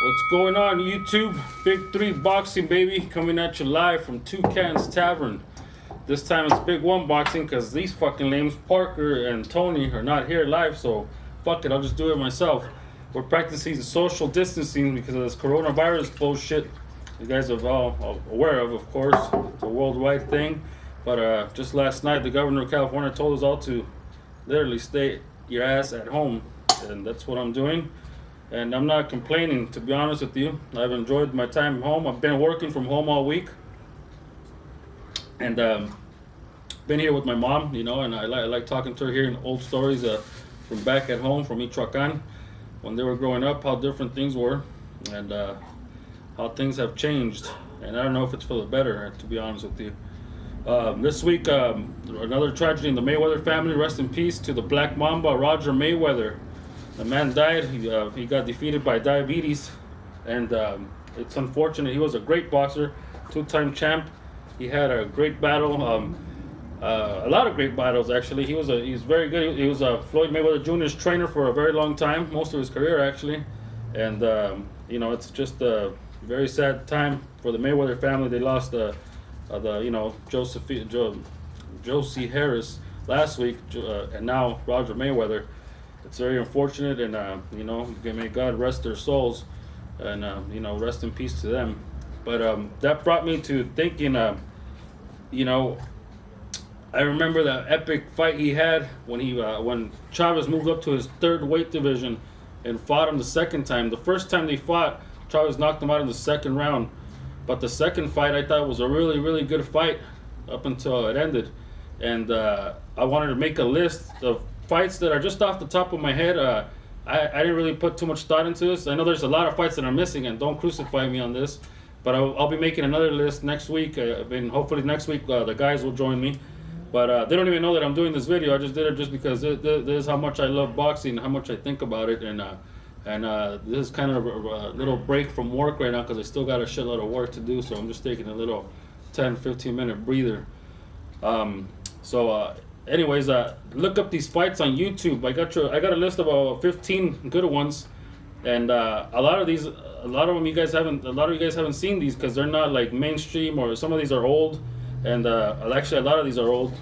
What's going on, YouTube? Big 3 Boxing, baby, coming at you live from Two Cans Tavern. This time it's Big 1 Boxing because these fucking lames, Parker and Tony, are not here live, so fuck it, I'll just do it myself. We're practicing social distancing because of this coronavirus bullshit you guys are all aware of course. It's a worldwide thing. But just last night, the governor of California told us all to literally stay your ass at home, and that's what I'm doing. And I'm not complaining, to be honest with you. I've enjoyed my time home. I've been working from home all week, and been here with my mom, you know, and I like talking to her, hearing old stories from back at home, from Michoacan, when they were growing up, how different things were, and how things have changed. And I don't know if it's for the better, to be honest with you. This week, another tragedy in the Mayweather family. Rest in peace to the Black Mamba, Roger Mayweather. The man died. He got defeated by diabetes, and it's unfortunate. He was a great boxer, two-time champ. He had a great battle, a lot of great battles actually. He's very good. He was Floyd Mayweather Jr.'s trainer for a very long time, most of his career actually, and you know, it's just a very sad time for the Mayweather family. They lost Josie Harris last week, and now Roger Mayweather. It's very unfortunate, and you know, may God rest their souls, and you know, rest in peace to them. But that brought me to thinking, you know, I remember that epic fight he had when Chavez moved up to his third weight division and fought him the second time. The first time they fought, Chavez knocked him out in the second round, but the second fight I thought was a really, really good fight up until it ended. And I wanted to make a list of fights that are just off the top of my head. I didn't really put too much thought into this. I know there's a lot of fights that are missing, and don't crucify me on this, but I'll be making another list next week, and hopefully next week the guys will join me. But they don't even know that I'm doing this video. I just did it just because this is how much I love boxing, how much I think about it, and this is kind of a little break from work right now because I still got a shitload of work to do, so I'm just taking a little 10-15 minute breather. Anyways, look up these fights on YouTube. I got a list of about 15 good ones, and a lot of them you guys haven't seen these because they're not like mainstream, or some of these are old, and actually a lot of these are old,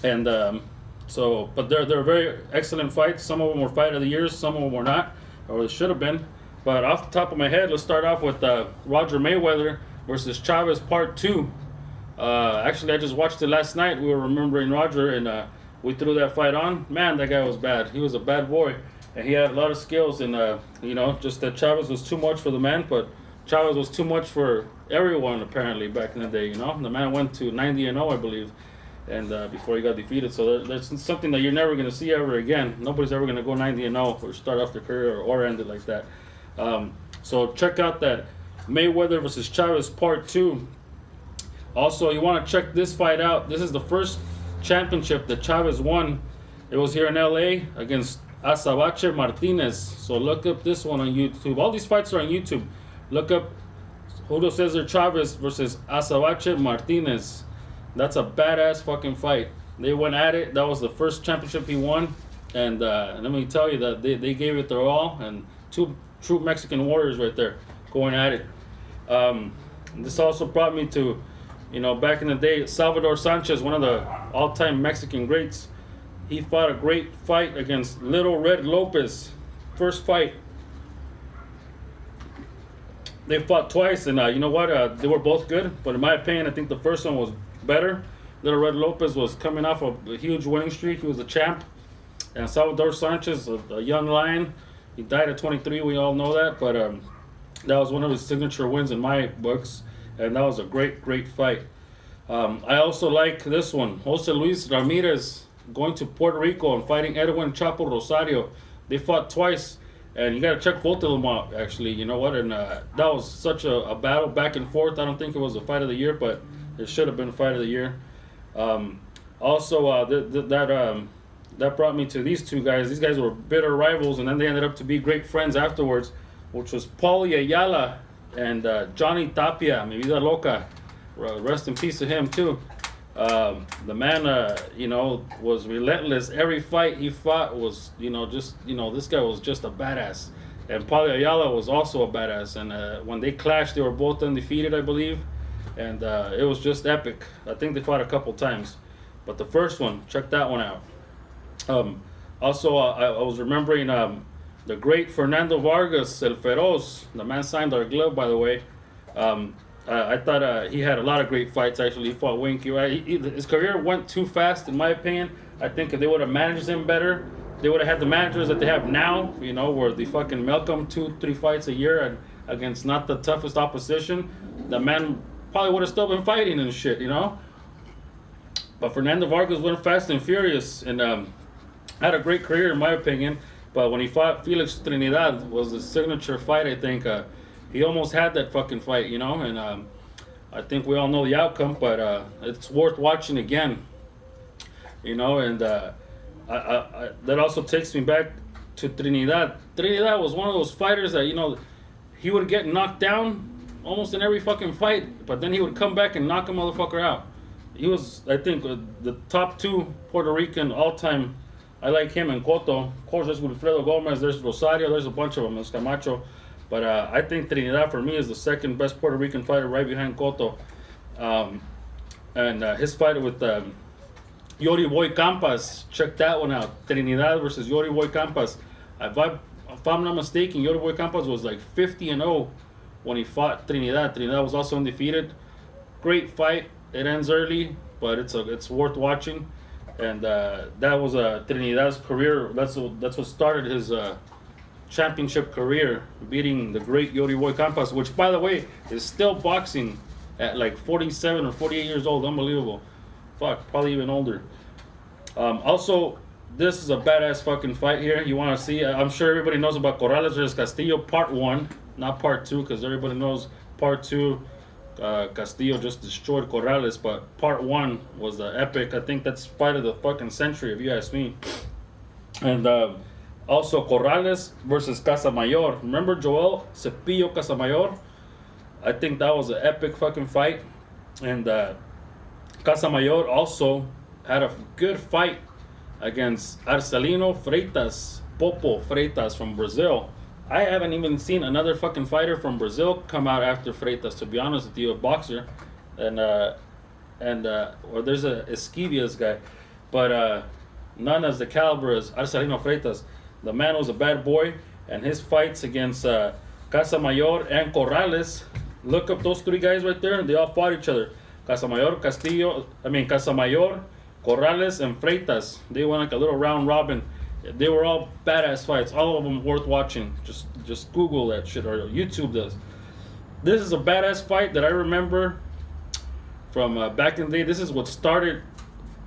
and but they're very excellent fights. Some of them were fight of the years, some of them were not, or they should have been. But off the top of my head, let's start off with Roger Mayweather versus Chavez Part 2. Actually, I just watched it last night. We were remembering Roger, and we threw that fight on. Man, that guy was bad. He was a bad boy, and he had a lot of skills. And you know, just that Chavez was too much for the man, but Chavez was too much for everyone apparently back in the day. You know, the man went to 90-0, I believe, and before he got defeated. So that's something that you're never gonna see ever again. Nobody's ever gonna go 90-0 or start off their career or end it like that. So check out that Mayweather versus Chavez Part 2. Also, you want to check this fight out. This is the first championship that Chavez won. It was here in LA against Azabache Martinez. So look up this one on YouTube. All these fights are on YouTube. Look up Julio Cesar Chavez versus Azabache Martinez. That's a badass fucking fight. They went at it. That was the first championship he won. And let me tell you that they gave it their all. And two true Mexican warriors right there going at it. This also brought me to, you know, back in the day, Salvador Sanchez, one of the all-time Mexican greats. He fought a great fight against Little Red Lopez. First fight. They fought twice, and you know what? They were both good, but in my opinion, I think the first one was better. Little Red Lopez was coming off a huge winning streak. He was a champ. And Salvador Sanchez, a young lion. He died at 23, we all know that, but that was one of his signature wins in my books. And that was a great, great fight. I also like this one. Jose Luis Ramirez going to Puerto Rico and fighting Edwin Chapo Rosario. They fought twice, and you got to check both of them out, actually. You know what? And that was such a battle back and forth. I don't think it was a fight of the year, but it should have been a fight of the year. Also, that brought me to these two guys. These guys were bitter rivals, and then they ended up to be great friends afterwards, which was Paulie Ayala and Johnny Tapia, Mi Vida Loca. Rest in peace to him too. The man, you know, was relentless. Every fight he fought was, you know, just, you know, this guy was just a badass. and Paulo Ayala was also a badass. And when they clashed, they were both undefeated, I believe, and it was just epic. I think they fought a couple times, but the first one, check that one out. Also, I was remembering the great Fernando Vargas, El Feroz. The man signed our glove, by the way. I thought he had a lot of great fights, actually. He fought Winky, right? His career went too fast, in my opinion. I think if they would have managed him better, they would have had the managers that they have now, you know, where they fucking milk him 2-3 fights a year and against not the toughest opposition. The man probably would have still been fighting and shit, you know? But Fernando Vargas went fast and furious and had a great career, in my opinion. But when he fought Felix Trinidad, was the signature fight, I think. He almost had that fucking fight, you know? And I think we all know the outcome, but it's worth watching again, you know? And that also takes me back to Trinidad. Trinidad was one of those fighters that, you know, he would get knocked down almost in every fucking fight, but then he would come back and knock a motherfucker out. He was, I think, the top 2 Puerto Rican all-time. I like him and Cotto. Of course, there's Wilfredo Gomez, there's Rosario, there's a bunch of them, there's Camacho. But I think Trinidad, for me, is the second best Puerto Rican fighter right behind Cotto. And his fight with Yori Boy Campos, check that one out. Trinidad versus Yori Boy Campos. If I'm not mistaken, Yori Boy Campos was like 50-0 when he fought Trinidad. Trinidad was also undefeated. Great fight. It ends early, but it's worth watching. And that was Trinidad's career. That's what started his championship career, beating the great Yori Boy Campos, which, by the way, is still boxing at like 47 or 48 years old. Unbelievable. Fuck, probably even older. Also, this is a badass fucking fight here. You want to see? I'm sure everybody knows about Corrales versus Castillo, part 1, not part 2, because everybody knows part 2. Castillo just destroyed Corrales, but part 1 was the epic. I think that's fight of the fucking century, if you ask me. And also Corrales versus Casamayor. Remember Joel Cepillo Casamayor? I think that was an epic fucking fight. And Casamayor also had a good fight against Arcelino Freitas, Popo Freitas from Brazil. I haven't even seen another fucking fighter from Brazil come out after Freitas, to be honest with you, a boxer. And or there's a Esquivias guy, but none as the caliber as Arcelino Freitas. The man was a bad boy, and his fights against Casamayor and Corrales, look up those 3 guys right there, and they all fought each other. Casamayor, Corrales, and Freitas. They went like a little round robin. They were all badass fights, all of them worth watching. Just Google that shit, or YouTube does. This is a badass fight that I remember from back in the day. This is what started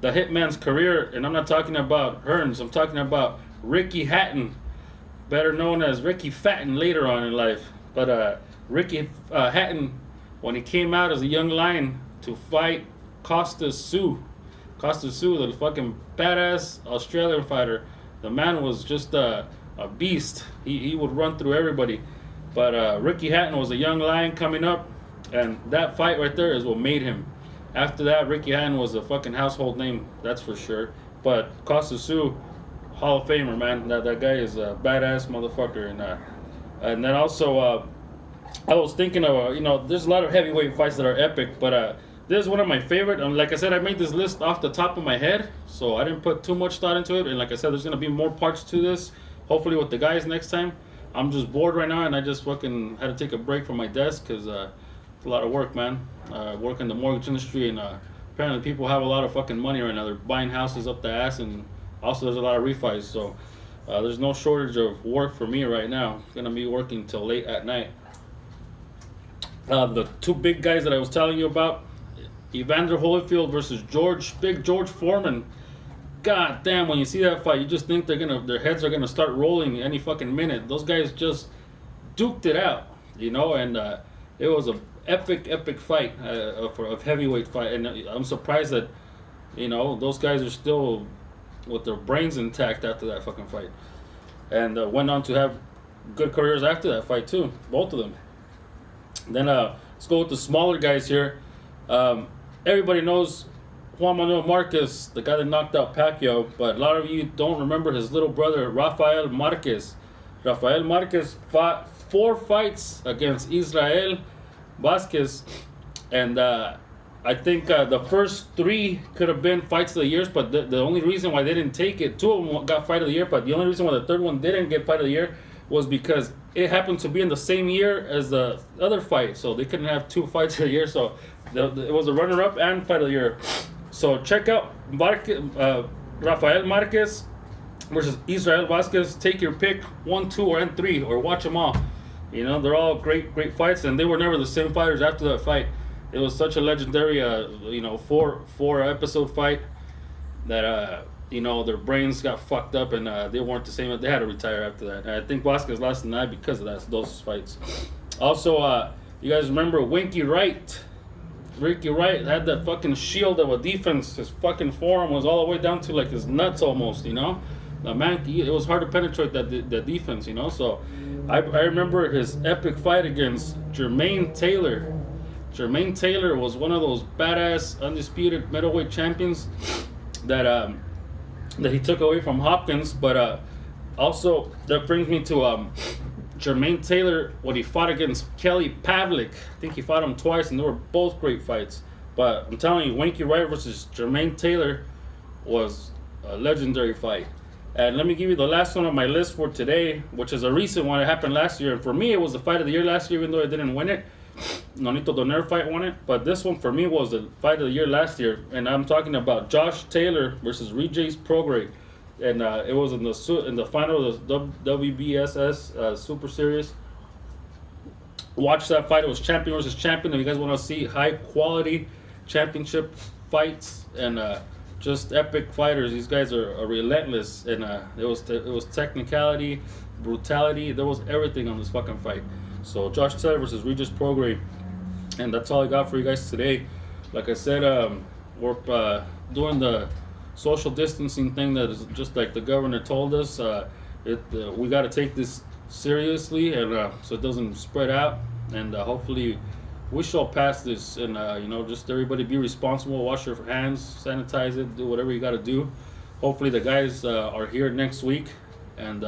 the Hitman's career, and I'm not talking about Hearns. I'm talking about Ricky Hatton, better known as Ricky Fatton later on in life. But Ricky Hatton, when he came out as a young lion to fight Costa Sioux, the fucking badass Australian fighter. The man was just a beast. He would run through everybody. But Ricky Hatton was a young lion coming up, and that fight right there is what made him. After that, Ricky Hatton was a fucking household name, that's for sure. But Costa Sioux, Hall of Famer, man. That guy is a badass motherfucker. And then also, I was thinking of, you know, there's a lot of heavyweight fights that are epic, but this is one of my favorite. Like I said, I made this list off the top of my head, so I didn't put too much thought into it. And like I said, there's going to be more parts to this, hopefully with the guys next time. I'm just bored right now, and I just fucking had to take a break from my desk because it's a lot of work, man. Work in the mortgage industry, and apparently people have a lot of fucking money right now. They're buying houses up the ass, and also there's a lot of refis, so there's no shortage of work for me right now. I'm going to be working till late at night. The 2 big guys that I was telling you about, Evander Holyfield versus Big George Foreman. God damn, when you see that fight, you just think their heads are gonna start rolling any fucking minute. Those guys just duked it out, you know, and it was a epic fight of heavyweight fight, and I'm surprised that, you know, those guys are still with their brains intact after that fucking fight, and went on to have good careers after that fight too, both of them. Then let's go with the smaller guys here. Everybody knows Juan Manuel Marquez, the guy that knocked out Pacquiao, but a lot of you don't remember his little brother, Rafael Marquez. Rafael Marquez fought 4 fights against Israel Vasquez, and I think the first 3 could have been fights of the years, but the only reason why they didn't take it, 2 of them got fight of the year, but the only reason why the third one didn't get fight of the year was because it happened to be in the same year as the other fight, so they couldn't have 2 fights of the year, so it was a runner-up and fight of the year. So check out Rafael Marquez versus Israel Vasquez. Take your pick, 1, 2, and 3, or watch them all. You know, they're all great fights, and they were never the same fighters after that fight. It was such a legendary, 4 episode fight that their brains got fucked up and they weren't the same. They had to retire after that. And I think Vasquez lost the night because of those fights. Also, you guys remember Winky Wright? Ricky Wright had that fucking shield of a defense. His fucking forearm was all the way down to like his nuts almost. The man, it was hard to penetrate that defense. So I remember his epic fight against Jermaine Taylor. Jermaine Taylor was one of those badass undisputed middleweight champions that he took away from Hopkins. But also that brings me to Jermaine Taylor when he fought against Kelly Pavlik. I think he fought him twice, and they were both great fights. But I'm telling you, Winky Wright versus Jermaine Taylor was a legendary fight. And let me give you the last one on my list for today, which is a recent one. It happened last year, and for me, it was the fight of the year last year, even though I didn't win it. Nonito Donaire fight won it, but this one for me was the fight of the year last year, and I'm talking about Josh Taylor versus Regis Prograis. And it was in the final of the WBSS Super Series. Watch that fight. It was champion versus champion. If you guys want to see high quality championship fights and just epic fighters, these guys are relentless. And it was technicality, brutality. There was everything on this fucking fight. So Josh Taylor versus Regis Prograis, and that's all I got for you guys today. Like I said, we're doing the social distancing thing that is just like the governor told us. We got to take this seriously, and so it doesn't spread out. And hopefully, we shall pass this. And just everybody be responsible, wash your hands, sanitize it, do whatever you got to do. Hopefully, the guys are here next week, and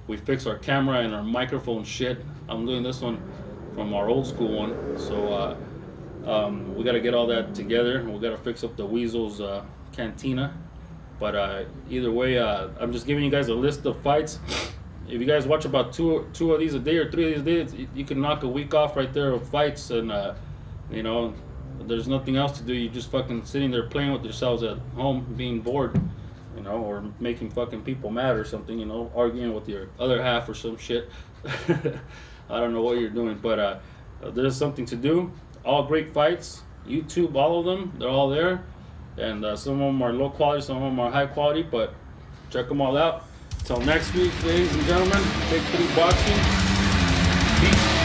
we fix our camera and our microphone shit. I'm doing this one from our old school one, so we got to get all that together. We got to fix up the Weasel's cantina. But either way, I'm just giving you guys a list of fights. If you guys watch about two of these a day or 3 of these a day, you can knock a week off right there of fights. And there's nothing else to do. You're just fucking sitting there playing with yourselves at home, being bored, or making fucking people mad or something, arguing with your other half or some shit. I don't know what you're doing, but there's something to do. All great fights. YouTube, all of them, they're all there. And some of them are low quality, some of them are high quality, but check them all out. Until next week, ladies and gentlemen, Big 3 Boxing. Peace.